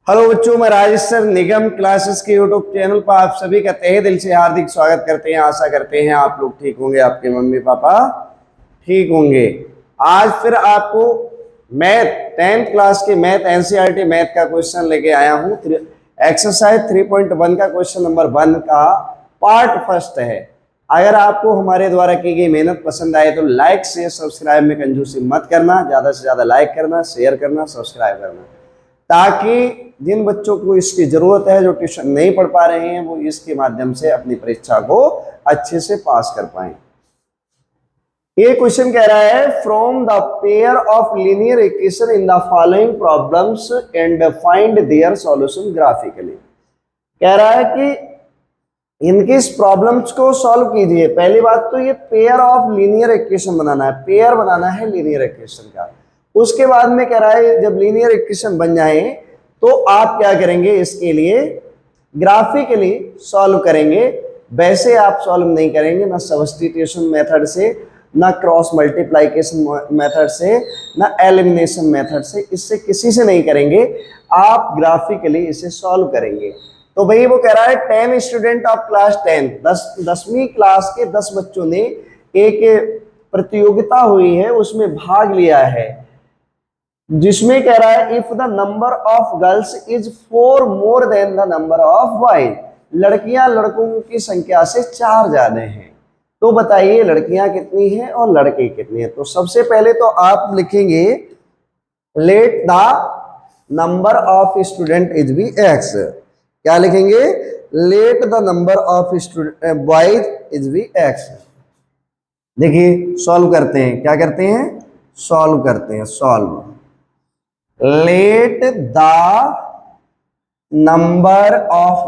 Hello बच्चों, मैं Rajesh sir निगम classes के यूट्यूब चैनल पर आप सभी का तहे दिल से हार्दिक स्वागत करते हैं। आशा करते हैं आप लोग ठीक होंगे, आपके मम्मी पापा ठीक होंगे। आज फिर आपको मैथ 10th क्लास के मैथ एनसीईआरटी मैथ का क्वेश्चन लेके आया हूँ। एक्सरसाइज 3.1 का क्वेश्चन नंबर 1 का पार्ट फर्स्ट है। अगर आपको हमारे द्वारा की गई मेहनत पसंद आए तो लाइक शेयर सब्सक्राइब में कंजूसी मत करना, ज्यादा से ज्यादा लाइक करना, शेयर करना, सब्सक्राइब करना, ताकि जिन बच्चों को इसकी जरूरत है, जो ट्यूशन नहीं पढ़ पा रहे हैं, वो इसके माध्यम से अपनी परीक्षा को अच्छे से पास कर पाए। ये क्वेश्चन कह रहा है from the pair of linear equation in the following problems and find their solution graphically. कह रहा है कि इनकी इस प्रॉब्लम्स को सॉल्व कीजिए। पहली बात तो ये पेयर ऑफ लीनियर इक्वेशन बनाना है, पेयर बनाना है लीनियर इक्वेशन का। उसके बाद में कह रहा है जब लीनियर इक्वेशन बन जाए तो आप क्या करेंगे, इसके लिए ग्राफिकली सॉल्व करेंगे। वैसे आप सॉल्व नहीं करेंगे, ना सब्स्टिट्यूशन मेथड से, ना क्रॉस मल्टीप्लिकेशन मेथड से, ना एलिमिनेशन मेथड से, इससे किसी से नहीं करेंगे। आप ग्राफिकली इसे सॉल्व करेंगे। तो भाई वो कह रहा है 10 स्टूडेंट ऑफ क्लास 10, 10वीं क्लास के 10 बच्चों ने एक प्रतियोगिता हुई है, उसमें भाग लिया है, जिसमें कह रहा है if the number of girls is 4 more than the number of boys, लड़कियां लड़कों की संख्या से 4 ज्यादा हैं, तो बताइए लड़कियां कितनी हैं और लड़के कितने हैं। तो सबसे पहले तो आप लिखेंगे let the number of student is be x. क्या लिखेंगे? Let the number of student boys is be x. देखिए सॉल्व करते हैं, क्या करते हैं? सॉल्व करते हैं। Solve let the number of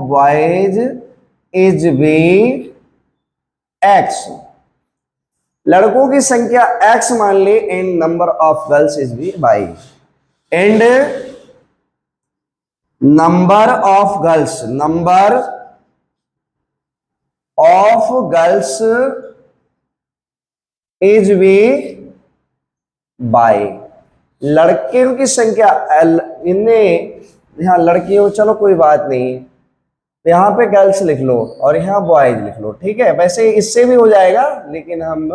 boys is be x, लड़कों की संख्या x मान ले, and number of girls is be y, and number of girls is be y, लड़कियों की संख्या इनमें, यहां लड़कियों चलो कोई बात नहीं, यहां पे गर्ल्स लिख लो और यहां बॉयज लिख लो, ठीक है। वैसे इससे भी हो जाएगा, लेकिन हम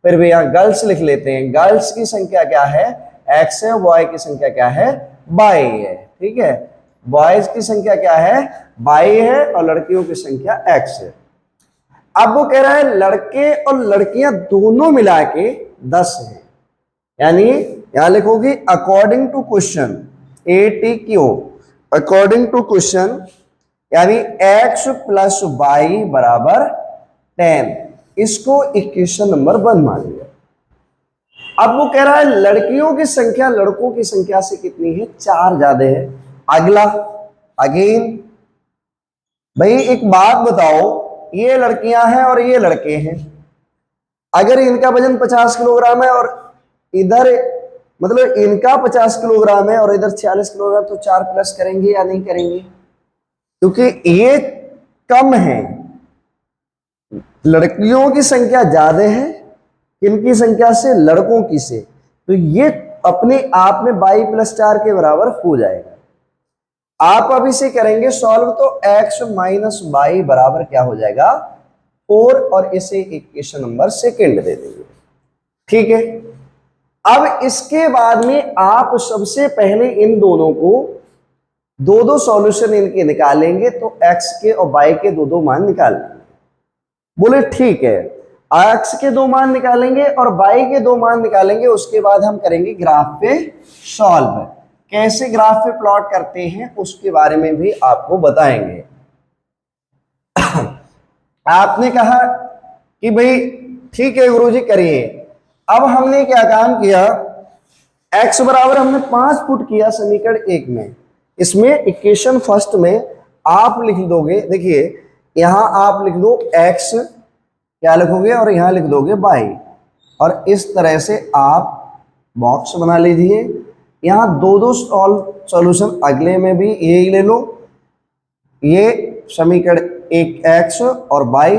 फिर भी यहां गर्ल्स लिख लेते हैं। गर्ल्स की संख्या क्या है? एक्स है। बॉय की संख्या क्या है? बाई है, ठीक है। बॉयज की संख्या क्या है? बाई है, और लड़कियों की संख्या एक्स है। अब वो कह रहा है लड़के और लड़कियां दोनों मिला के 10 हैं, यानी यहां लिखोगे according to question ATQ, according to question, यानी x प्लस वाई बराबर 10। इसको इक्वेशन नंबर 1 मान लिया। अब वो कह रहा है लड़कियों की संख्या लड़कों की संख्या से कितनी है? 4 ज्यादा है। अगला अगेन भाई एक बात बताओ, ये लड़कियां हैं और ये लड़के हैं, अगर इनका वजन 50 किलोग्राम है और इधर मतलब इनका 50 किलोग्राम है और इधर 40 किलोग्राम, तो 4 प्लस करेंगे या नहीं करेंगे? क्योंकि ये कम है, लड़कियों की संख्या ज्यादा है किनकी संख्या से? लड़कों की से, तो ये अपने आप में 22 + 4 के बराबर हो जाएगा। आप अभी से करेंगे सॉल्व, तो x माइनस वाई बराबर क्या हो जाएगा? 4, और इसे इक्वेशन नंबर 2 दे देंगे, ठीक है। अब इसके बाद में आप सबसे पहले इन दोनों को दो सॉल्यूशन इनके निकालेंगे, तो x के और y के दो मान निकाल लेंगे। बोले ठीक है, x के 2 मान निकालेंगे और y के 2 मान निकालेंगे, उसके बाद हम करेंगे ग्राफ पे सॉल्व। कैसे ग्राफ पे प्लॉट करते हैं उसके बारे में भी आपको बताएंगे। आपने कहा कि भाई ठीक है गुरुजी करिए। अब हमने क्या काम किया, x बराबर हमने 5 फुट किया समीकरण 1 में। इसमें इक्वेशन फर्स्ट में आप लिख दोगे, देखिए यहां आप लिख दो x, क्या लिखोगे, और यहां लिख दोगे y, और इस तरह से आप बॉक्स बना लीजिए। यहां दो सॉल्यूशन अगले में भी यही ले लो, ये समीकरण 1 x और y,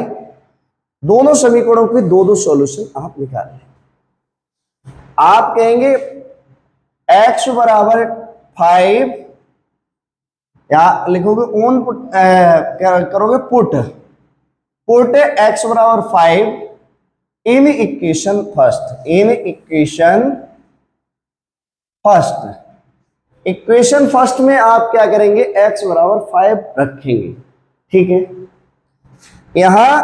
दोनों समीकरणों के दो सॉल्यूशन आप निकाल लें। आप कहेंगे x बराबर 5, या लिखोगे ऑन पुट, क्या करोगे, पुट x बराबर 5 in equation first, in equation first. Equation first में आप क्या करेंगे, x बराबर 5 रखेंगे, ठीक है। यहां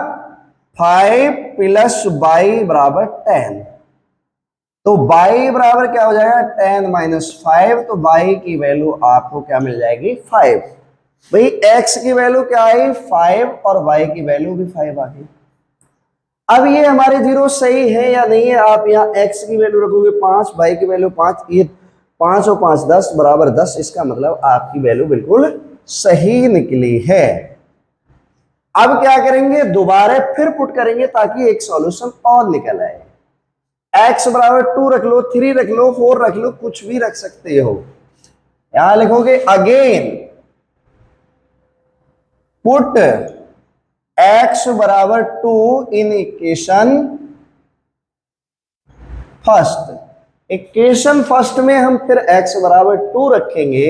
5 प्लस y बराबर 10, तो y बराबर क्या हो जाएगा, 10 माइनस 5, तो y की वैल्यू आपको क्या मिल जाएगी, 5। भाई x की वैल्यू क्या आई, 5, और y की वैल्यू भी 5 आ गई। अब ये हमारे जीरो सही है या नहीं है, आप यहाँ x की वैल्यू रखोगे 5, y की वैल्यू 5, ये 5 और 5 10 बराबर 10, इसका मतलब आपकी वैल्यू बिल्कुल सही निकली है। अब क्या करेंगे, दोबारा फिर पुट करेंगे ताकि एक सॉल्यूशन और निकल आए। x बराबर 2 रख लो, 3 रख लो, 4 रख लो, कुछ भी रख सकते हो। यहां लिखोगे अगेन पुट x बराबर 2 in equation first. Equation first में हम फिर x बराबर 2 रखेंगे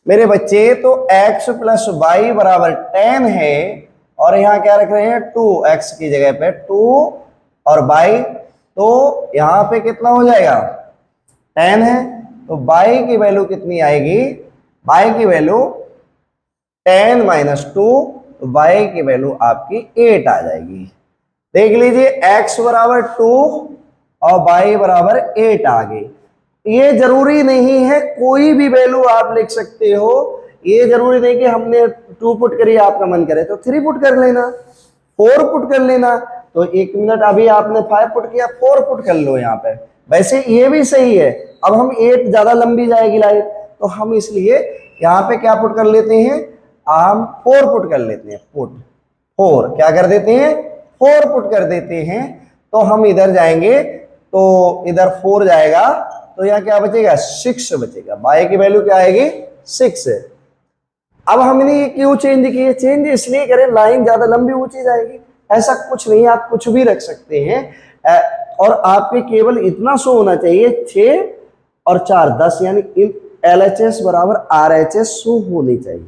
मेरे बच्चे, तो x प्लस वाई बराबर 10 है, और यहां क्या रख रहे हैं, 2, x की जगह पे 2 और y, तो यहां पे कितना हो जाएगा, 10 है, तो y की वैल्यू कितनी आएगी, y की वैल्यू 10 माइनस 2, y की वैल्यू आपकी 8 आ जाएगी। देख लीजिए x बराबर 2 और y बराबर 8 आ गई। ये जरूरी नहीं है, कोई भी वैल्यू आप लिख सकते हो, ये जरूरी नहीं कि हमने 2 पुट करी, आपका मन करे तो 3 पुट कर लेना, 4 पुट कर लेना। तो 1 मिनट अभी आपने 5 पुट किया, 4 पुट कर लो यहाँ पे, वैसे ये भी सही है। अब हम 8 ज्यादा लंबी जाएगी लाइन, तो हम इसलिए यहाँ पे क्या पुट कर लेते हैं, हम 4 पुट कर लेते हैं, पुट 4 क्या कर देते हैं, 4 पुट कर देते हैं। तो हम इधर जाएंगे, तो इधर 4 जाएगा, तो यहाँ क्या बचेगा, 6 बचेगा, y की वैल्यू क्या आएगी, 6। अब हमने ये क्यों चेंज किए, चेंज इसलिए करें लाइन ज्यादा लंबी ऊंची जाएगी, ऐसा कुछ नहीं, आप कुछ भी रख सकते हैं। और आपके केवल इतना शो होना चाहिए 6 और 4 10, यानी LHS बराबर RHS शो होनी चाहिए।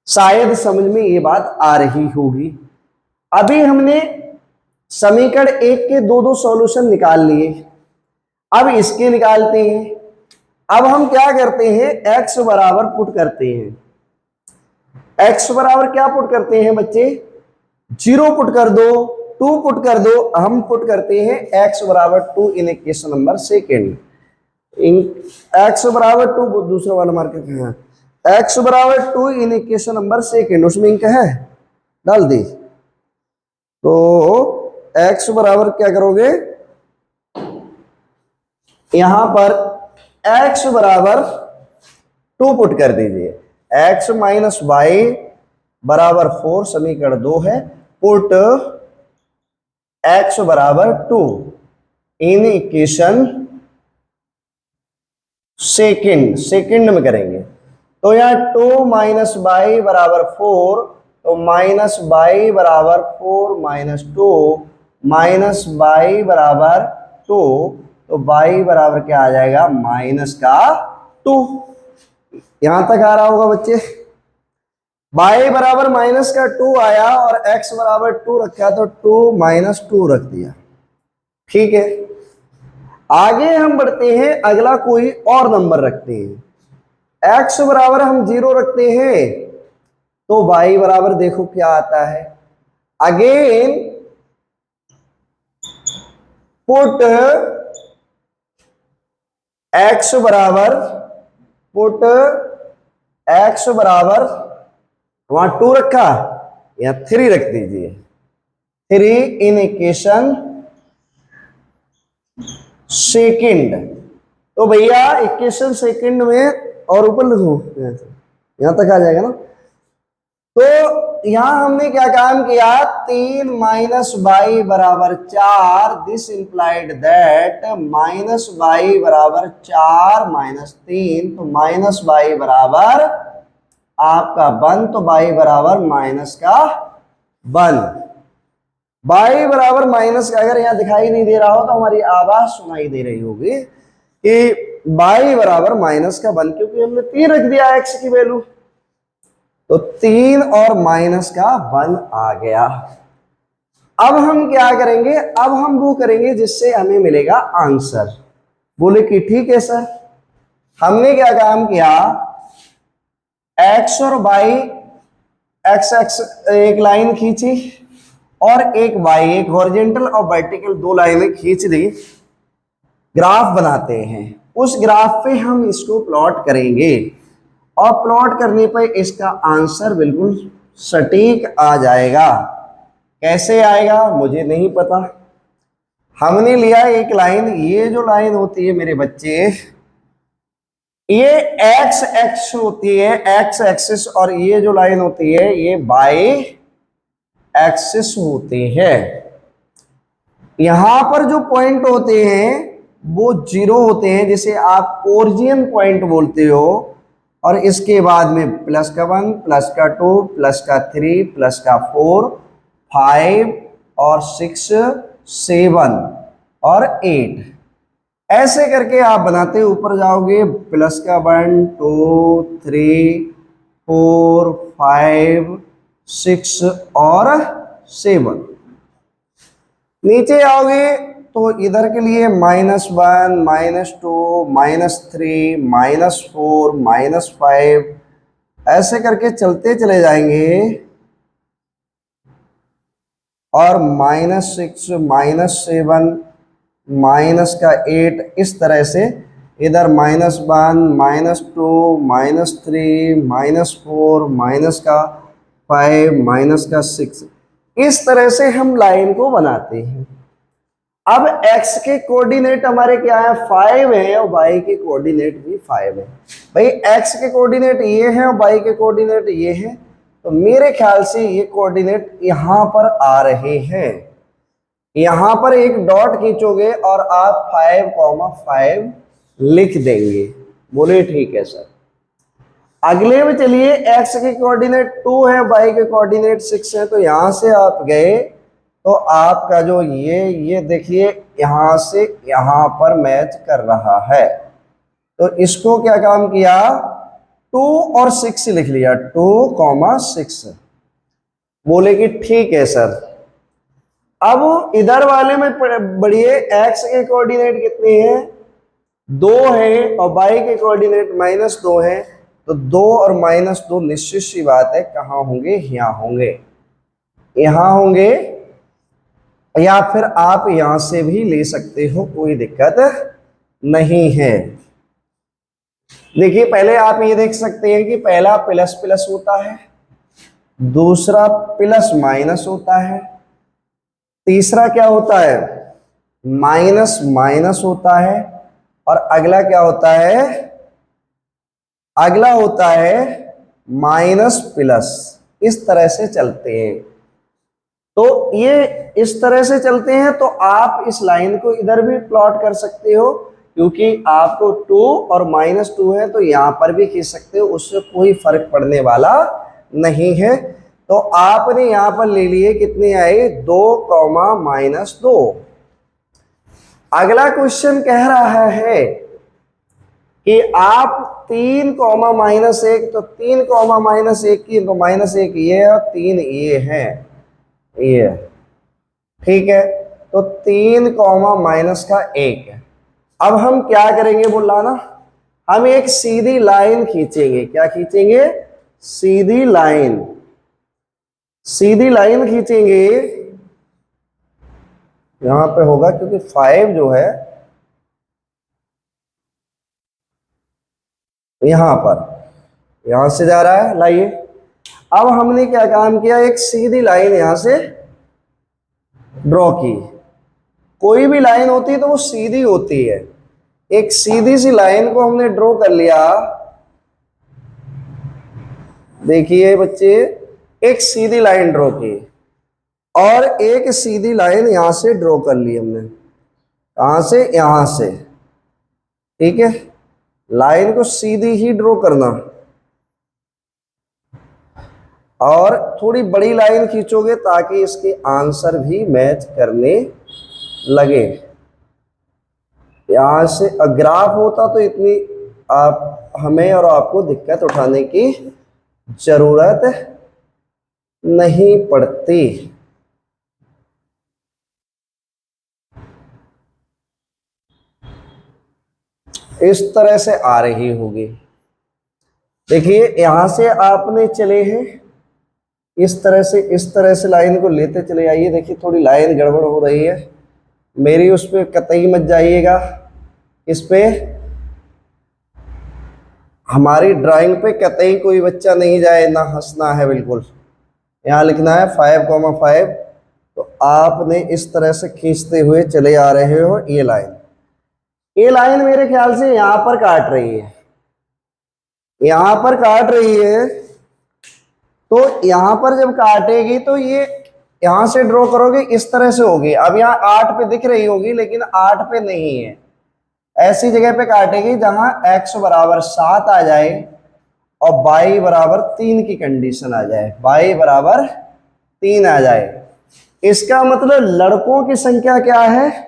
शायद समझ में ये बात आ रही होगी। अभी हमने समीकरण 1 के दो सॉल्यूशन निकाल लिए, अब इसके निकालते हैं। अब हम क्या करते हैं, x बराबर पुट करते हैं, x बराबर क्या पुट करते हैं बच्चे, 0 पुट कर दो, 2 पुट कर दो। हम पुट करते हैं x बराबर 2 in equation number second, x बराबर 2, दूसरा वाला मार्कर कहां है, x बराबर 2 इन इक्वेशन नंबर सेकेंड, उसमें इंक है, डाल दी। तो x बराबर क्या करोगे, यहां पर x बराबर 2 पुट कर दीजिए, x माइनस वाई बराबर 4, समीकरण 2 है, पुट x बराबर 2 इन इक्वेशन सेकंड में करेंगे। तो यहां 2 माइनस वाई बराबर 4, तो माइनस वाई बराबर 4 माइनस 2 माइनस वाई बराबर 2, तो y बराबर क्या आ जाएगा, माइनस का 2। यहां तक आ रहा होगा बच्चे, y बराबर माइनस का 2 आया और x बराबर 2 रखा, तो 2 माइनस 2 रख दिया, ठीक है। आगे हम बढ़ते हैं, अगला कोई और नंबर रखते हैं, x बराबर हम 0 रखते हैं, तो y बराबर देखो क्या आता है, अगेन पुट x बराबर, पुट x बराबर, वहां 2 रखा, या 3 रख दीजिए, 3 इन इक्वेशन सेकंड। तो भैया इक्वेशन सेकंड में, और ऊपर लिखो, यहां तक आ जाएगा ना। तो यहां हमने क्या काम किया, 3 माइनस वाई बराबर 4, this implied that minus y बराबर 4 माइनस 3, तो माइनस वाई बराबर आपका 1, तो वाई बराबर माइनस का 1। y बराबर माइनस का, अगर यहाँ दिखाई नहीं दे रहा हो तो हमारी आवाज सुनाई दे रही होगी कि y बराबर माइनस का 1, क्योंकि हमने 3 रख दिया x की वैल्यू, तो 3 और माइनस का 1 आ गया। अब हम क्या करेंगे, अब हम वो करेंगे जिससे हमें मिलेगा आंसर। बोले कि ठीक है सर। हमने क्या काम किया, x और y, x x एक लाइन खींची और एक y, एक हॉरिजॉन्टल और वर्टिकल 2 लाइनें खींच दी। ग्राफ बनाते हैं, उस ग्राफ पे हम इसको प्लॉट करेंगे और प्लॉट करने पर इसका आंसर बिल्कुल सटीक आ जाएगा। कैसे आएगा मुझे नहीं पता। हमने लिया एक लाइन, ये जो लाइन होती है मेरे बच्चे, ये एक्स एक्स होती है, एक्स एक्सिस, और ये जो लाइन होती है ये वाई एक्सिस होती है। यहां पर जो पॉइंट होते हैं वो 0 होते हैं, जिसे आप ओरिजिन पॉइंट बोलते हो, और इसके बाद में प्लस का 1, प्लस का 2, प्लस का 3, प्लस का 4, 5 और 6, 7 और 8, ऐसे करके आप बनाते ऊपर जाओगे। प्लस का 1, 2, 3, 4, 5, 6 और 7। नीचे आओगे तो इधर के लिए -1, -2, -3, -4, -5, ऐसे करके चलते चले जाएंगे, और -6, -7, माइनस का 8, इस तरह से इधर -1, -2, -3, -4, माइनस का 5, माइनस का 6, इस तरह से हम लाइन को बनाते हैं। अब x के कोऑर्डिनेट हमारे क्या है, 5 है, और y के कोऑर्डिनेट भी 5 है। भाई x के कोऑर्डिनेट ये हैं और y के कोऑर्डिनेट ये हैं, तो मेरे ख्याल से ये कोऑर्डिनेट यहां पर आ रहे हैं। यहां पर एक डॉट खींचोगे और आप 5,5 लिख देंगे। बोले ठीक है सर। अगले में चलिए, x के कोऑर्डिनेट 2 है, y के कोऑर्डिनेट 6 है, तो यहां से आप गए तो आपका जो ये देखिए यहां से यहां पर मैच कर रहा है, तो इसको क्या काम किया, 2 और 6 लिख लिया, 2,6। बोले कि ठीक है सर। अब इधर वाले में बढ़िए, x के कोऑर्डिनेट कितने हैं, 2 है, और y के कोऑर्डिनेट -2 है, तो 2 और -2 निश्चित सी बात है कहां होंगे, यहां होंगे, यहां होंगे, या फिर आप यहां से भी ले सकते हो, कोई दिक्कत नहीं है। देखिए पहले आप ये देख सकते हैं कि पहला प्लस प्लस होता है, दूसरा प्लस माइनस होता है, तीसरा क्या होता है, माइनस माइनस होता है, और अगला क्या होता है, अगला होता है माइनस प्लस। इस तरह से चलते हैं। तो ये इस तरह से चलते हैं, तो आप इस लाइन को इधर भी प्लॉट कर सकते हो, क्योंकि आपको 2 और -2 है, तो यहां पर भी खींच सकते हो, उससे कोई फर्क पड़ने वाला नहीं है। तो आपने यहां पर ले लिए, कितने आए, 2, -2। अगला क्वेश्चन कह रहा है कि आप 3, -1, तो 3, -1 की, तो -1 ये है और 3 ये है, ये ठीक है, तो 3, -1 है। अब हम क्या करेंगे बोला ना, हम एक सीधी लाइन खींचेंगे। क्या खींचेंगे, सीधी लाइन, सीधी लाइन खींचेंगे। यहां पे होगा क्योंकि 5 जो है यहां पर, यहां से जा रहा है, लाइए। अब हमने क्या काम किया, एक सीधी लाइन यहां से ड्रॉ की। कोई भी लाइन होती है तो वो सीधी होती है। एक सीधी सी लाइन को हमने ड्रॉ कर लिया। देखिए बच्चे, एक सीधी लाइन ड्रॉ की और एक सीधी लाइन यहां से ड्रॉ कर ली हमने, कहां से, यहां से, ठीक है। लाइन को सीधी ही ड्रॉ करना। और थोड़ी बड़ी लाइन खींचोगे ताकि इसके आंसर भी मैच करने लगे। यहां से ग्राफ होता तो इतनी आप हमें और आपको दिक्कत उठाने की जरूरत नहीं पड़ती। इस तरह से आ रही होगी। देखिए यहां से आपने चले हैं इस तरह से लाइन को लेते चले आइए। देखिए थोड़ी लाइन गड़बड़ हो रही है मेरी, उस पर कतई मत जाइएगा। इस पे हमारी ड्राइंग पे कतई कोई बच्चा नहीं जाए, ना हंसना है बिल्कुल। यहाँ लिखना है 5,5। तो आपने इस तरह से खींचते हुए चले आ रहे हो। ये लाइन मेरे ख्याल से यहां पर काट रही है, यहां पर काट रही है। तो यहां पर जब काटेगी तो ये यहां से ड्रॉ करोगे इस तरह से होगी। अब यहाँ 8 पे दिख रही होगी लेकिन 8 पे नहीं है, ऐसी जगह पे काटेगी जहां x बराबर 7 आ जाए और y बराबर 3 की कंडीशन आ जाए, y बराबर 3 आ जाए। इसका मतलब लड़कों की संख्या क्या है,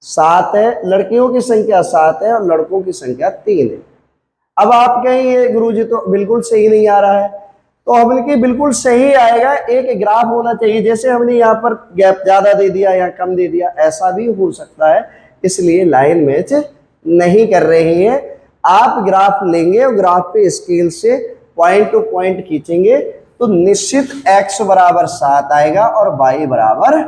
7 है, लड़कियों की संख्या 7 है और लड़कों की संख्या 3 है। अब आप कहेंगे गुरुजी तो बिल्कुल सही नहीं आ रहा है, तो हमने कि बिल्कुल सही आएगा, एक ग्राफ होना चाहिए। जैसे हमने यहाँ पर गैप ज्यादा दे दिया या कम दे दिया, ऐसा भी हो सकता है, इसलिए लाइन मैच नहीं कर रही है। आप ग्राफ लेंगे और ग्राफ पे स्केल से पॉइंट टू पॉइंट खींचेंगे तो निश्चित x बराबर 7 आएगा और y बराबर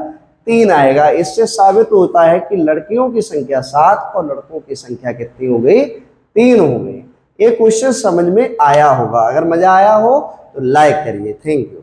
3 आएगा। इससे साबित होता है कि लड़कियों की संख्या 7 और लड़कों की संख्या कितनी हो गई, 3 हो गई। ये क्वेश्चन समझ में आया होगा। अगर मजा आया हो तो लाइक करिए। Thank you.